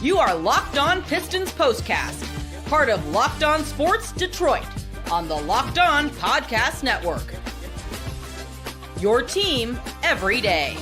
You are Locked On Pistons Postcast, part of Locked On Sports Detroit, on the Locked On Podcast Network. Your team every day.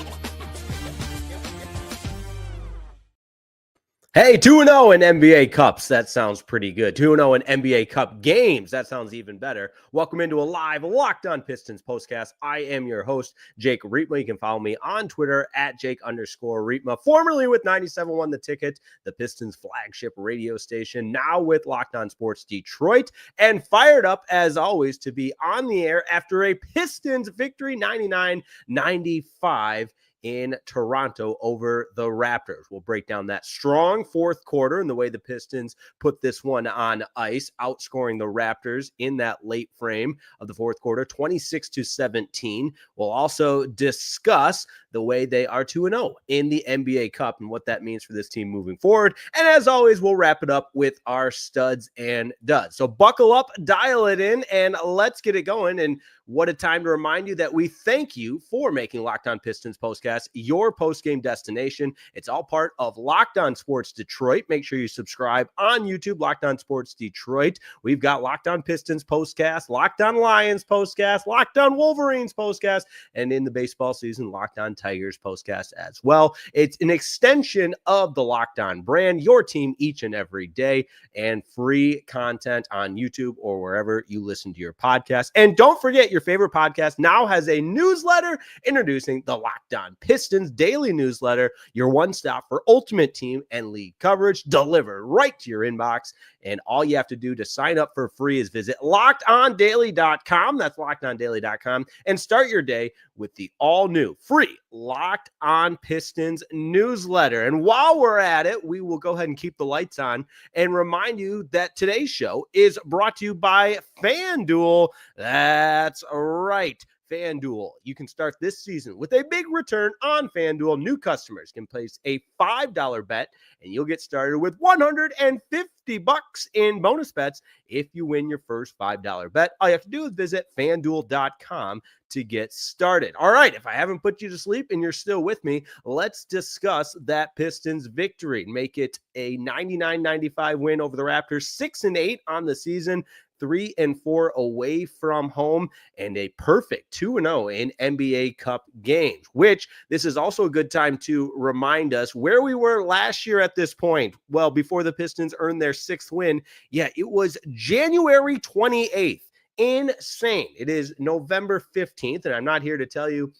Hey, 2-0 in NBA Cups. That sounds pretty good. 2-0 in NBA Cup games. That sounds even better. Welcome into a live Locked On Pistons postcast. I am your host, Jake Riepma. You can follow me on Twitter at Jake_Riepma, formerly with 97.1 The Ticket, the Pistons flagship radio station, now with Locked On Sports Detroit, and fired up, as always, to be on the air after a Pistons victory, 99-95. In Toronto over the Raptors. We'll break down that strong fourth quarter and the way the Pistons put this one on ice, outscoring the Raptors in that late frame of the fourth quarter, 26-17. We'll also discuss the way they are 2-0 in the NBA Cup and what that means for this team moving forward. And as always, we'll wrap it up with our studs and duds. So buckle up, dial it in, and let's get it going. And what a time to remind you that we thank you for making Locked On Pistons Postcast your post-game destination. It's all part of Locked On Sports Detroit. Make sure you subscribe on YouTube, Locked On Sports Detroit. We've got Locked On Pistons Postcast, Locked On Lions Postcast, Locked On Wolverines Postcast, and in the baseball season, Locked On Tigers Postcast as well. It's an extension of the Locked On brand, your team each and every day, and free content on YouTube or wherever you listen to your podcast. And don't forget, your favorite podcast now has a newsletter. Introducing the Locked On Pistons daily newsletter, your one stop for ultimate team and league coverage delivered right to your inbox. And all you have to do to sign up for free is visit LockedOnDaily.com. That's LockedOnDaily.com, and start your day with the all new free Locked On Pistons newsletter. And while we're at it, we will go ahead and keep the lights on and remind you that today's show is brought to you by FanDuel. That's right. FanDuel. You can start this season with a big return on FanDuel. New customers can place a $5 bet and you'll get started with $150 in bonus bets if you win your first $5 bet. All you have to do is visit FanDuel.com to get started. All right, if I haven't put you to sleep and you're still with me, let's discuss that Pistons victory. Make it a 99-95 win over the Raptors, 6-8 on the season, 3-4 away from home, and a perfect 2-0 in NBA Cup games, which this is also a good time to remind us where we were last year at this point. Well, before the Pistons earned their sixth win, it was January 28th. Insane. It is November 15th, and I'm not here to tell you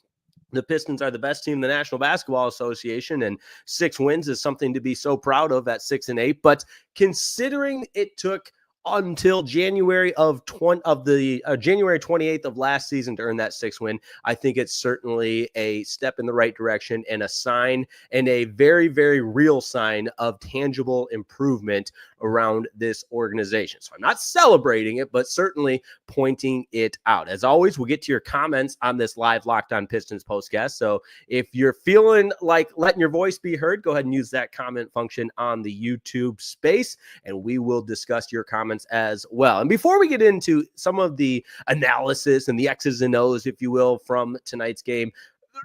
the Pistons are the best team in the National Basketball Association, and 6 wins is something to be so proud of at 6-8. But considering it took until January January 28th of last season to earn that 6th win, I think it's certainly a step in the right direction and a sign, and a very, very real sign of tangible improvement around this organization. So I'm not celebrating it, but certainly pointing it out. As always, we'll get to your comments on this live Locked On Pistons postcast. So if you're feeling like letting your voice be heard, go ahead and use that comment function on the YouTube space, and we will discuss your comments as well. And before we get into some of the analysis and the X's and O's, if you will, from tonight's game,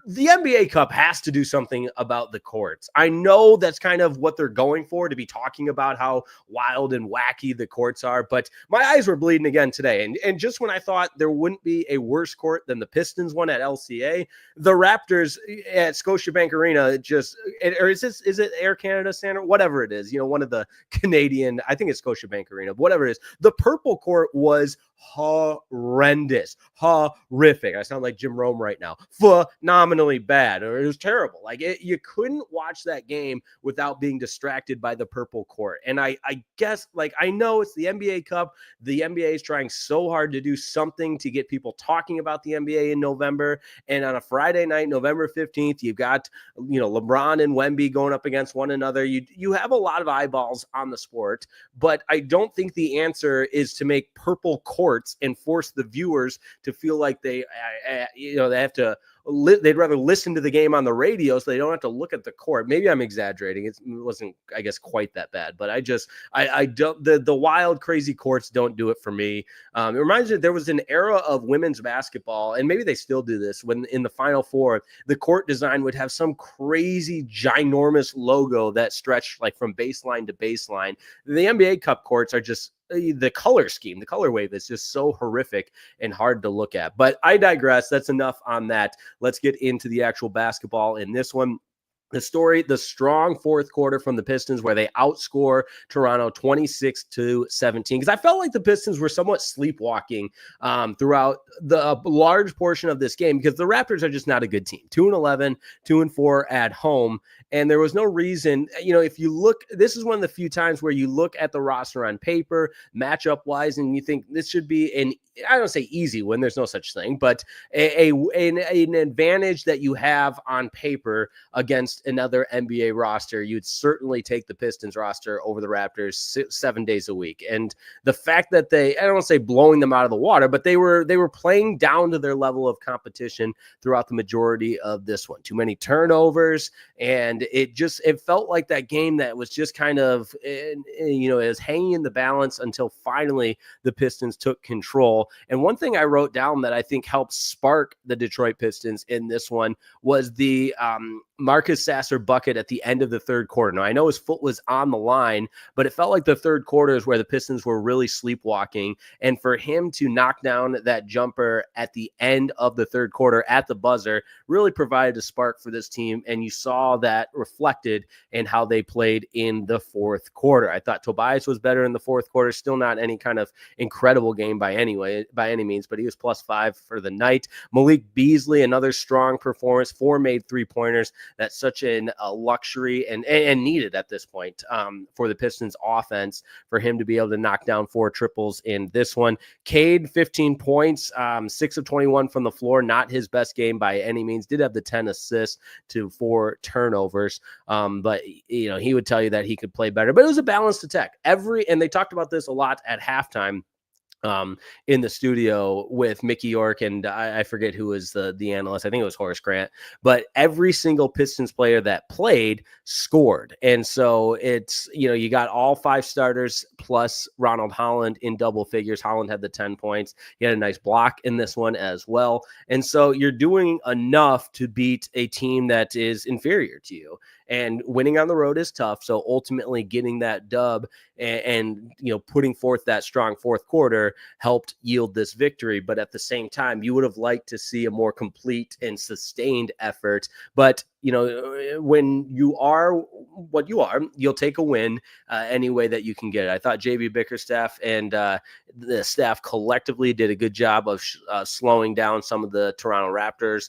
the NBA Cup has to do something about the courts. I know that's kind of what they're going for, to be talking about how wild and wacky the courts are, but my eyes were bleeding again today. And just when I thought there wouldn't be a worse court than the Pistons one at LCA, the Raptors at Scotiabank Arena or is it Air Canada Center? Whatever it is, one of the Canadian, I think it's Scotiabank Arena, whatever it is. The purple court was horrendous, horrific. I sound like Jim Rome right now. Phenomenally bad, or it was terrible. You couldn't watch that game without being distracted by the purple court. And I guess, I know it's the NBA Cup. The NBA is trying so hard to do something to get people talking about the NBA in November. And on a Friday night, November 15th, you've got, LeBron and Wemby going up against one another. You have a lot of eyeballs on the sport, but I don't think the answer is to make purple courts and force the viewers to feel like they have to they'd rather listen to the game on the radio so they don't have to look at the court. Maybe I'm exaggerating. It wasn't, I guess, quite that bad, but I don't, the wild, crazy courts don't do it for me. It reminds me, there was an era of women's basketball, and maybe they still do this, when in the Final Four, the court design would have some crazy, ginormous logo that stretched like from baseline to baseline. The NBA Cup courts are just, the color scheme, the color wave is just so horrific and hard to look at. But I digress. That's enough on that. Let's get into the actual basketball in this one. The strong fourth quarter from the Pistons, where they outscore Toronto 26-17. Because I felt like the Pistons were somewhat sleepwalking throughout the large portion of this game, because the Raptors are just not a good team. 2-11, 2-4 at home. And there was no reason, if you look, this is one of the few times where you look at the roster on paper, matchup wise, and you think this should be I don't say easy win, there's no such thing, but an advantage that you have on paper against another NBA roster. You'd certainly take the Pistons roster over the Raptors 7 days a week. And the fact that I don't want to say blowing them out of the water, but they were playing down to their level of competition throughout the majority of this one. Too many turnovers, and it felt like that game that was just kind of, it was hanging in the balance until finally the Pistons took control. And one thing I wrote down that I think helped spark the Detroit Pistons in this one was the Marcus Sasser bucket at the end of the third quarter. Now, I know his foot was on the line, but it felt like the third quarter is where the Pistons were really sleepwalking. And for him to knock down that jumper at the end of the third quarter at the buzzer really provided a spark for this team. And you saw that reflected in how they played in the fourth quarter. I thought Tobias was better in the fourth quarter. Still not any kind of incredible game by any means, but he was +5 for the night. Malik Beasley, another strong performance, 4 made 3-pointers. That's such a luxury and needed at this point for the Pistons offense, for him to be able to knock down 4 triples in this one. Cade, 15 points, 6 of 21 from the floor. Not his best game by any means. Did have the 10 assists to 4 turnovers. But he would tell you that he could play better. But it was a balanced attack. And they talked about this a lot at halftime. In the studio with Mickey York, and I forget who was the analyst. I think it was Horace Grant, but every single Pistons player that played scored. And so it's, you got all 5 starters plus Ronald Holland in double figures. Holland had the 10 points. He had a nice block in this one as well. And so you're doing enough to beat a team that is inferior to you. And winning on the road is tough. So ultimately getting that dub and putting forth that strong fourth quarter helped yield this victory. But at the same time, you would have liked to see a more complete and sustained effort. But when you are what you are, you'll take a win any way that you can get it. I thought JB Bickerstaff and the staff collectively did a good job of slowing down some of the Toronto Raptors.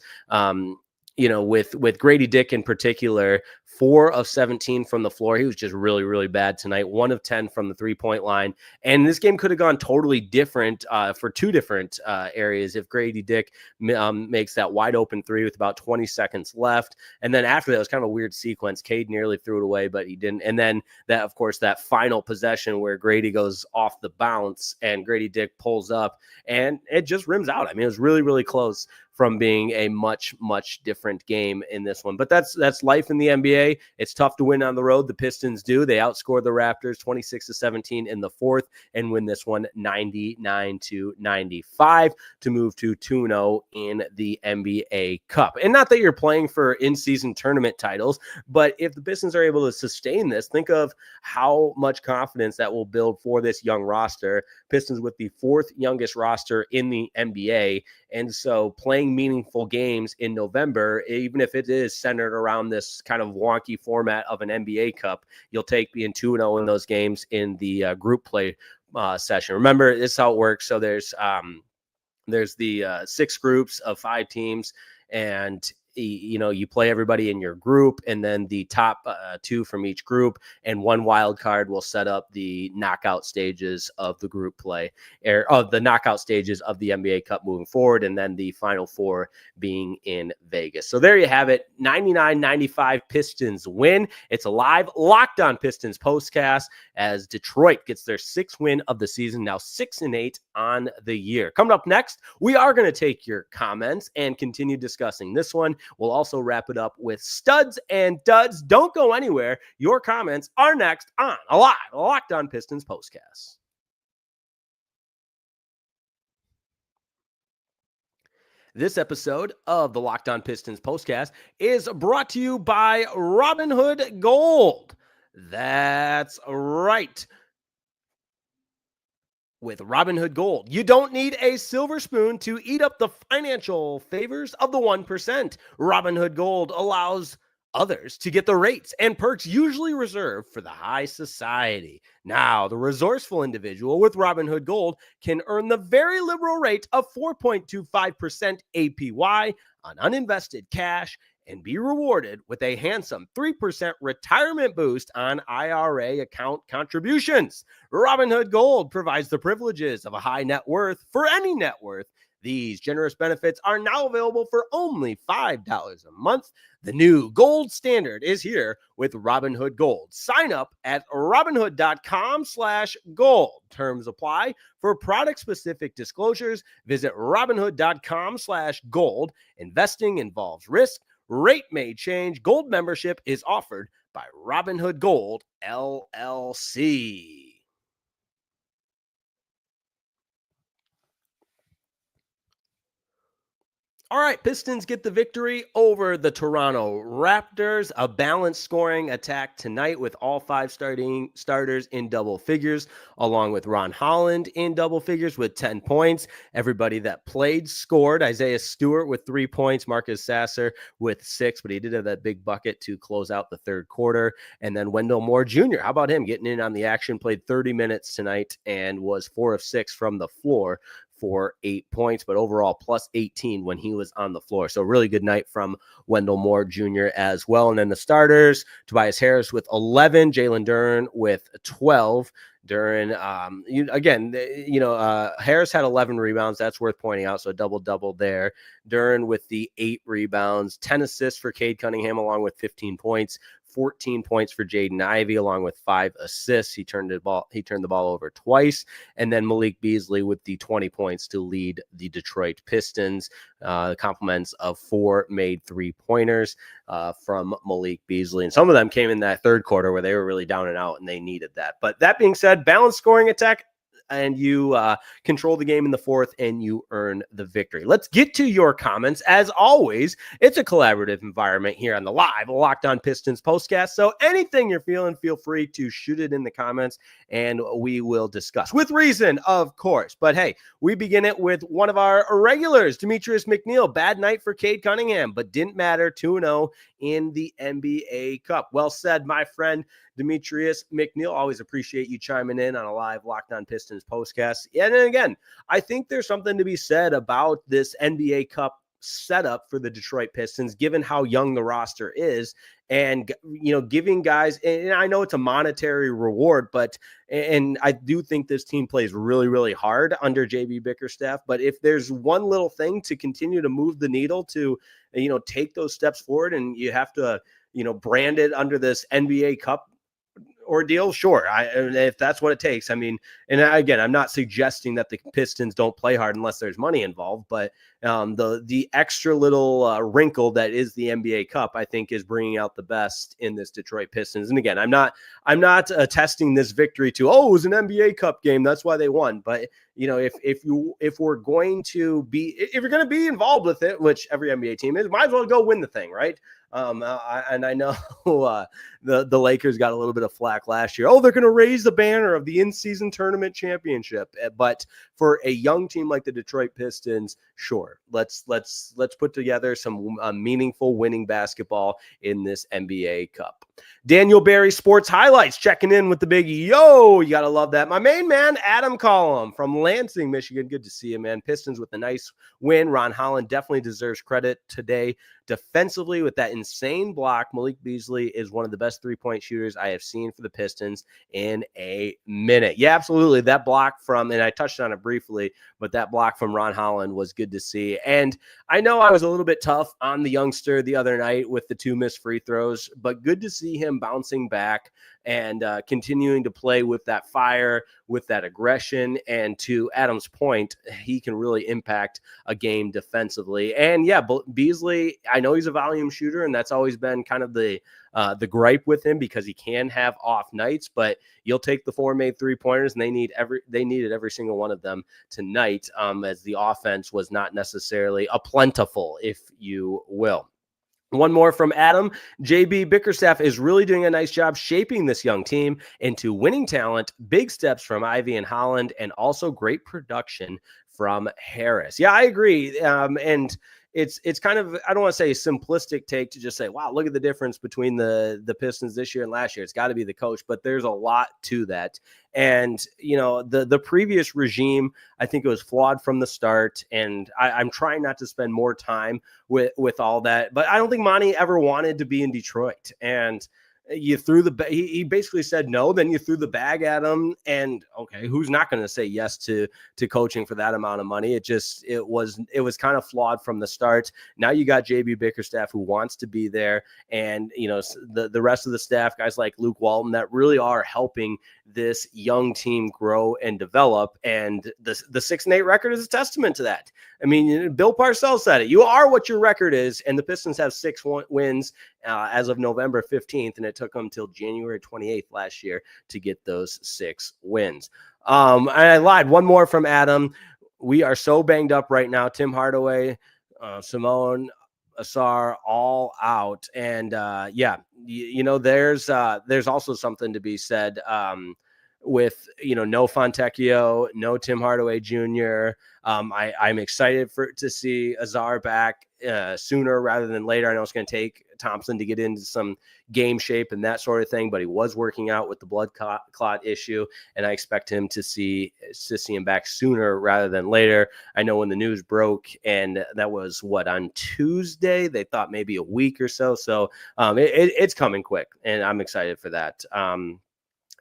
With Grady Dick in particular, 4 of 17 from the floor. He was just really, really bad tonight. 1 of 10 from the 3-point line. And this game could have gone totally different for 2 different areas if Grady Dick makes that wide open 3 with about 20 seconds left. And then after that, it was kind of a weird sequence. Cade nearly threw it away, but he didn't. And then that final possession where Grady goes off the bounce and Grady Dick pulls up and it just rims out. I mean, it was really, really close from being a much, much different game in this one. But that's life in the NBA. It's tough to win on the road. The Pistons do. They outscored the Raptors 26-17 in the fourth and win this one 99-95 to move to 2-0 in the NBA Cup. And not that you're playing for in-season tournament titles, but if the Pistons are able to sustain this, think of how much confidence that will build for this young roster. Pistons with the 4th youngest roster in the NBA. And so playing meaningful games in November, even if it is centered around this kind of wonky format of an NBA Cup, you'll take being 2-0 in those games in the group play session. Remember, this is how it works. So there's the 6 groups of 5 teams, and you play everybody in your group, and then the top 2 from each group and 1 wild card will set up the knockout stages of the group play, or of the knockout stages of the NBA Cup moving forward, and then the final 4 being in Vegas. So there you have it. 99-95 Pistons win. It's a live Locked On Pistons postcast as Detroit gets their 6th win of the season, now 6-8 on the year. Coming up next, we are going to take your comments and continue discussing this one. We'll also wrap it up with studs and duds. Don't go anywhere. Your comments are next on a live Locked On Pistons postcast. This episode of the Locked On Pistons postcast is brought to you by Robinhood Gold. That's right. With Robinhood Gold, you don't need a silver spoon to eat up the financial favors of the 1%. Robinhood Gold allows others to get the rates and perks usually reserved for the high society. Now, the resourceful individual with Robinhood Gold can earn the very liberal rate of 4.25% APY on uninvested cash and be rewarded with a handsome 3% retirement boost on IRA account contributions. Robinhood Gold provides the privileges of a high net worth for any net worth. These generous benefits are now available for only $5 a month. The new gold standard is here with Robinhood Gold. Sign up at Robinhood.com/gold. Terms apply. For product-specific disclosures, visit Robinhood.com/gold. Investing involves risk. Rate may change. Gold membership is offered by Robinhood Gold, LLC. All right, Pistons get the victory over the Toronto Raptors. A balanced scoring attack tonight with all 5 starters in double figures, along with Ron Holland in double figures with 10 points. Everybody that played scored. Isaiah Stewart with 3 points, Marcus Sasser with 6, but he did have that big bucket to close out the third quarter. And then Wendell Moore Jr., how about him getting in on the action? Played 30 minutes tonight and was 4 of 6 from the floor for 8 points, but overall plus 18 when he was on the floor. So really good night from Wendell Moore Jr. as well. And then the starters, Tobias Harris with 11, Jalen Duren with 12. Duren, Harris had 11 rebounds. That's worth pointing out. So a double-double there. Duren with the 8 rebounds, 10 assists for Cade Cunningham, along with 15 points. 14 points for Jaden Ivey, along with 5 assists. He turned the ball over twice. And then Malik Beasley with the 20 points to lead the Detroit Pistons. Compliments of 4 made 3-pointers from Malik Beasley. And some of them came in that third quarter where they were really down and out and they needed that. But that being said, balanced scoring attack, and you control the game in the fourth, and you earn the victory. Let's get to your comments. As always, it's a collaborative environment here on the live Locked On Pistons postcast. So anything you're feeling, feel free to shoot it in the comments, and we will discuss. With reason, of course. But hey, we begin it with one of our regulars, Demetrius McNeil. Bad night for Cade Cunningham, but didn't matter. 2-0 in the NBA Cup. Well said, my friend Demetrius McNeil. Always appreciate you chiming in on a live Locked On Pistons postcast. And then again, I think there's something to be said about this NBA Cup setup for the Detroit Pistons, given how young the roster is, and giving guys, and I know it's a monetary reward, but and I do think this team plays really, really hard under JB Bickerstaff. But if there's one little thing to continue to move the needle to, take those steps forward, and you have to, brand it under this NBA Cup ordeal, sure. If that's what it takes. I mean, and again, I'm not suggesting that the Pistons don't play hard unless there's money involved, but the extra little wrinkle that is the NBA Cup, I think, is bringing out the best in this Detroit Pistons. And again, I'm not attesting this victory to, it was an NBA Cup game, that's why they won. But if you're going to be involved with it, which every NBA team is, might as well go win the thing, right? I know the Lakers got a little bit of flack last year. They're going to raise the banner of the in-season tournament championship. But for a young team like the Detroit Pistons, sure, let's put together some meaningful winning basketball in this NBA Cup. Daniel Berry Sports Highlights checking in with the big yo. You got to love that. My main man, Adam Collum from Lansing, Michigan. Good to see you, man. Pistons with a nice win. Ron Holland definitely deserves credit today defensively with that insane block. Malik Beasley is one of the best three-point shooters I have seen for the Pistons in a minute. Yeah, absolutely. That block from, and I touched on it briefly, but that block from Ron Holland was good to see. And I know I was a little bit tough on the youngster the other night with the 2 missed free throws, but good to see him bouncing back and continuing to play with that fire, with that aggression. And to Adam's point, he can really impact a game defensively. And yeah, Beasley, I know he's a volume shooter, and that's always been kind of the gripe with him because he can have off nights, but you'll take the 4 made 3-pointers, and they needed every single one of them tonight, as the offense was not necessarily a plentiful, if you will. One more from Adam. JB Bickerstaff is really doing a nice job shaping this young team into winning talent. Big steps from Ivy and Holland, and also great production from Harris. Yeah, I agree. And it's kind of, I don't want to say a simplistic take to just say, wow, look at the difference between the Pistons this year and last year. It's got to be the coach, but there's a lot to that. And, you know, the previous regime, I think it was flawed from the start. And I'm trying not to spend more time with all that. But I don't think Monty ever wanted to be in Detroit. And you threw he basically said no, then you threw the bag at him, and okay, who's not going to say yes to coaching for that amount of money? It was kind of flawed from the start. Now you got JB Bickerstaff who wants to be there, and you know, the rest of the staff, guys like Luke Walton, that really are helping this young team grow and develop. And the 6-8 record is a testament to that. I mean, Bill Parcells said it. You are what your record is, and the Pistons have 6 wins as of November 15th, and it took them till January 28th last year to get those 6 wins. And I lied. One more from Adam. We are so banged up right now. Tim Hardaway, Simone, Asar, all out. And yeah, you know, there's also something to be said with, you know, no Fontecchio, no Tim Hardaway Jr. I'm excited to see Azar back sooner rather than later. I know it's going to take Thompson to get into some game shape and that sort of thing, but he was working out with the blood clot issue, and I expect him to see him back sooner rather than later. I know when the news broke, and that was on Tuesday, they thought maybe a week or so. So it's coming quick, and I'm excited for that.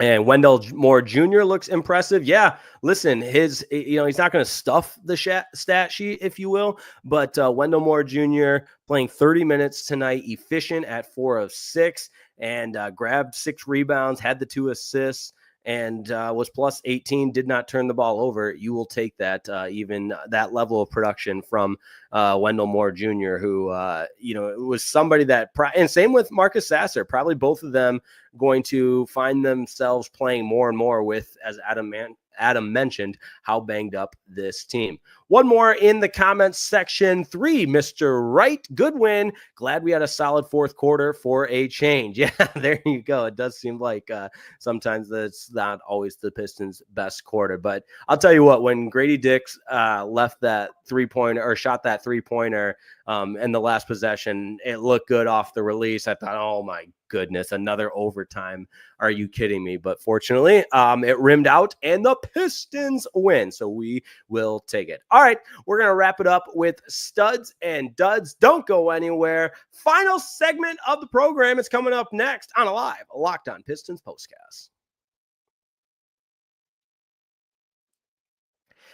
And Wendell Moore Jr. looks impressive. Yeah, listen, he's not going to stuff the stat sheet, if you will, but Wendell Moore Jr. playing 30 minutes tonight, efficient at 4 of 6, and grabbed 6 rebounds, had the 2 assists, and was plus 18, did not turn the ball over. You will take that, even that level of production from Wendell Moore Jr., who, was somebody that, and same with Marcus Sasser, probably both of them going to find themselves playing more and more with, as Adam mentioned, how banged up this team. One more in the comments section. 3, Mr. Wright, good win. Glad we had a solid fourth quarter for a change. Yeah, there you go. It does seem like sometimes that's not always the Pistons' best quarter. But I'll tell you what, when Grady Dix left that 3-pointer or shot that 3-pointer in the last possession, it looked good off the release. I thought, oh my goodness, another overtime. Are you kidding me? But fortunately, it rimmed out and the Pistons win. So we will take it. All right, we're going to wrap it up with studs and duds. Don't go anywhere. Final segment of the program is coming up next on a live Locked On Pistons postcast.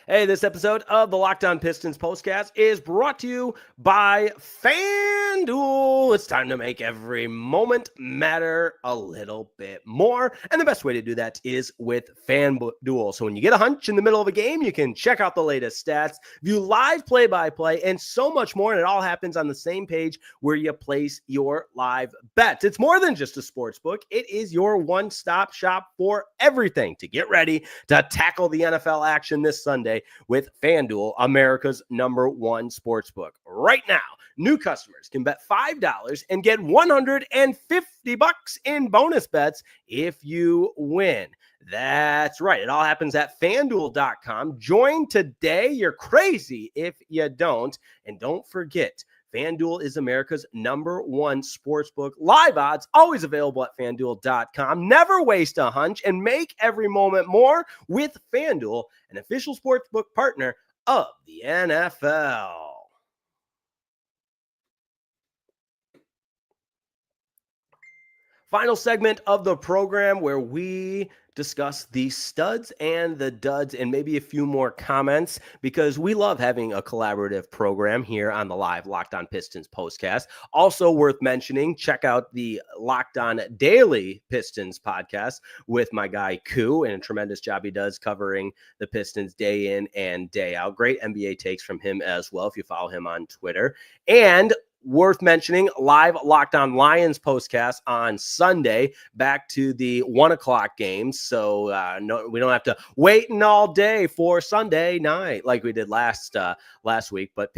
Hey, this episode of the Locked On Pistons postcast is brought to you by FanDuel. It's time to make every moment matter a little bit more. And the best way to do that is with FanDuel. So when you get a hunch in the middle of a game, you can check out the latest stats, view live play-by-play, and so much more. And it all happens on the same page where you place your live bets. It's more than just a sports book. It is your one-stop shop for everything to get ready to tackle the NFL action this Sunday with FanDuel, America's #1 sportsbook. Right now, new customers can bet $5 and get $150 in bonus bets if you win. That's right. It all happens at FanDuel.com. Join today. You're crazy if you don't. And don't forget, FanDuel is America's #1 sportsbook. Live odds always available at FanDuel.com. Never waste a hunch and make every moment more with FanDuel, an official sportsbook partner of the NFL. Final segment of the program where we discuss the studs and the duds and maybe a few more comments, because we love having a collaborative program here on the live Locked On Pistons postcast. Also worth mentioning, check out the Locked On Daily Pistons podcast with my guy Koo, and a tremendous job he does covering the Pistons day in and day out. Great NBA takes from him as well if you follow him on Twitter. And worth mentioning, live Locked On Lions postcast on Sunday, back to the 1:00 games. So no, we don't have to waiting all day for Sunday night like we did last week. But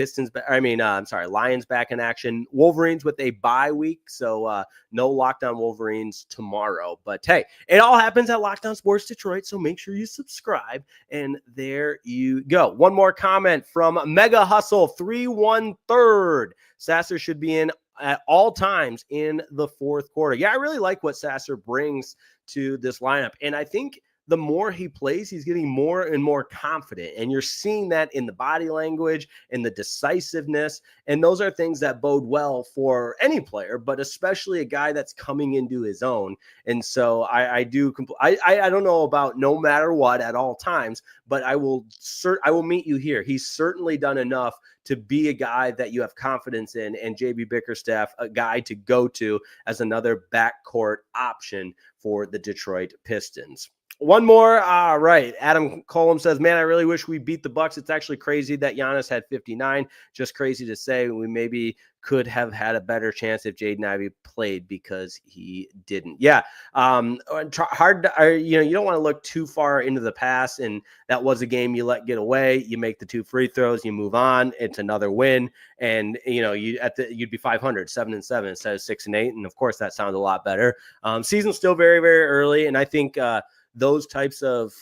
Lions back in action. Wolverines with a bye week, so no Locked On Wolverines tomorrow. But hey, it all happens at Locked On Sports Detroit, so make sure you subscribe. And there you go. One more comment from Mega Hustle 313. Sasser should be in at all times in the fourth quarter. Yeah, I really like what Sasser brings to this lineup. And I think the more he plays, he's getting more and more confident. And you're seeing that in the body language and the decisiveness. And those are things that bode well for any player, but especially a guy that's coming into his own. And so I don't know about no matter what at all times, but I will meet you here. He's certainly done enough to be a guy that you have confidence in, and JB Bickerstaff, a guy to go to as another backcourt option for the Detroit Pistons. One more. All right. Adam Colum says, man, I really wish we beat the Bucks. It's actually crazy that Giannis had 59. Just crazy to say. We maybe could have had a better chance if Jaden Ivey played, because he didn't. Yeah. Hard. You don't want to look too far into the past, and that was a game you let get away. You make the 2 free throws, you move on. It's another win. And, you'd be 500, 7-7 instead of 6-8. And of course that sounds a lot better. Season's still very, very early. And I think, those types of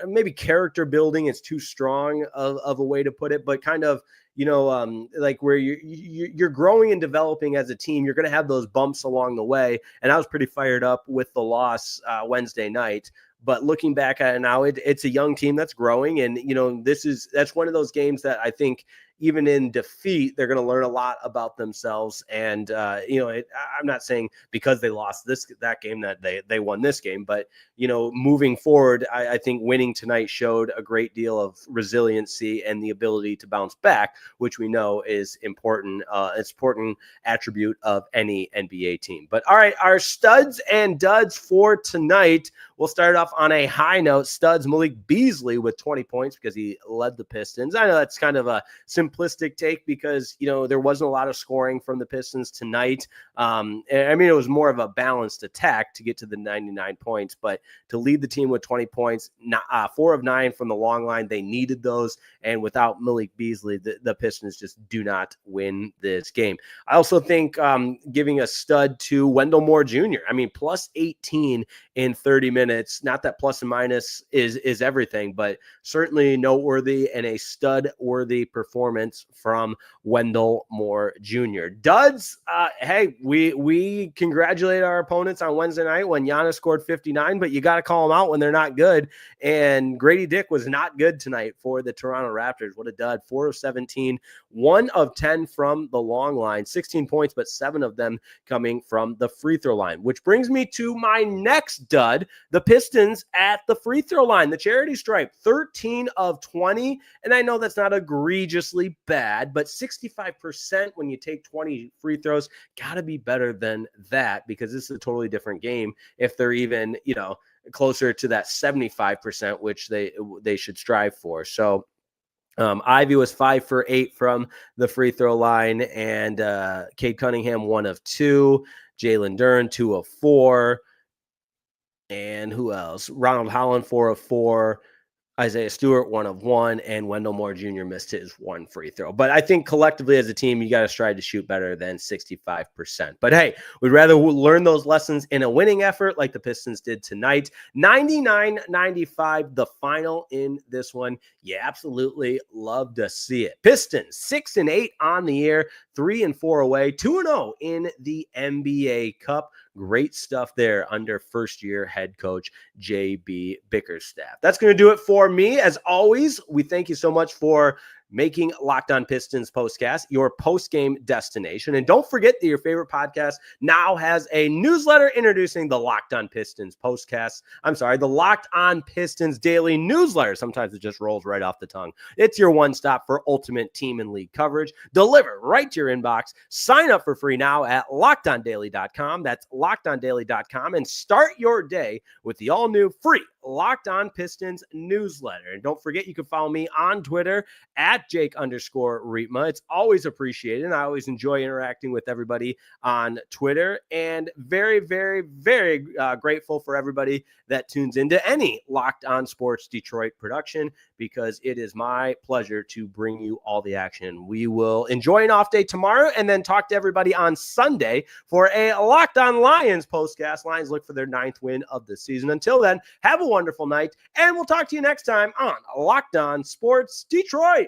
maybe character building is too strong of a way to put it, but kind of, like where you're growing and developing as a team, you're going to have those bumps along the way. And I was pretty fired up with the loss Wednesday night. But looking back at it now, it's a young team that's growing. And, that's one of those games that I think even in defeat, they're going to learn a lot about themselves. And, I'm not saying because they lost that game that they won this game, but, moving forward, I think winning tonight showed a great deal of resiliency and the ability to bounce back, which we know is important. It's important attribute of any NBA team. But all right, our studs and duds for tonight. We'll start off on a high note. Studs, Malik Beasley with 20 points because he led the Pistons. I know that's kind of a simplistic take because, there wasn't a lot of scoring from the Pistons tonight. It was more of a balanced attack to get to the 99 points, but to lead the team with 20 points, 4 of 9 from the long line, they needed those. And without Malik Beasley, the Pistons just do not win this game. I also think giving a stud to Wendell Moore Jr. Plus 18 in 30 minutes. Not that plus and minus is everything, but certainly noteworthy and a stud-worthy performance from Wendell Moore Jr. Duds, hey, we congratulate our opponents on Wednesday night when Giannis scored 59, but you got to call them out when they're not good. And Grady Dick was not good tonight for the Toronto Raptors. What a dud. 4 of 17, 1 of 10 from the long line, 16 points, but 7 of them coming from the free throw line, which brings me to my next dud, the Pistons at the free throw line, the charity stripe, 13 of 20. And I know that's not egregiously bad, but 65% when you take 20 free throws, got to be better than that, because this is a totally different game if they're even, closer to that 75%, which they should strive for. So Ivy was 5 for 8 from the free throw line, and Cade Cunningham 1 of 2, Jalen Duren 2 of 4, and who else? Ronald Holland 4 of 4. Isaiah Stewart, 1 of 1, and Wendell Moore Jr. missed his 1 free throw. But I think collectively as a team, you got to strive to shoot better than 65%. But hey, we'd rather learn those lessons in a winning effort like the Pistons did tonight. 99-95, the final in this one. You absolutely love to see it. Pistons 6-8 on the year, 3-4 away, 2-0 in the NBA Cup. Great stuff there under first-year head coach J.B. Bickerstaff. That's going to do it for me. As always, we thank you so much for making Locked On Pistons Postcast your post-game destination. And don't forget that your favorite podcast now has a newsletter introducing the Locked On Pistons Postcast. The Locked On Pistons Daily Newsletter. Sometimes it just rolls right off the tongue. It's your one-stop for ultimate team and league coverage, delivered right to your inbox. Sign up for free now at LockedOnDaily.com. That's LockedOnDaily.com, and start your day with the all-new free Locked On Pistons newsletter. And don't forget, you can follow me on Twitter at Jake_Riepma. It's always appreciated. And I always enjoy interacting with everybody on Twitter, and very, very, very grateful for everybody that tunes into any Locked On Sports Detroit production, because it is my pleasure to bring you all the action. We will enjoy an off day tomorrow and then talk to everybody on Sunday for a Locked On Lions postcast. Lions look for their 9th win of the season. Until then, have a wonderful night, and we'll talk to you next time on Locked On Sports Detroit.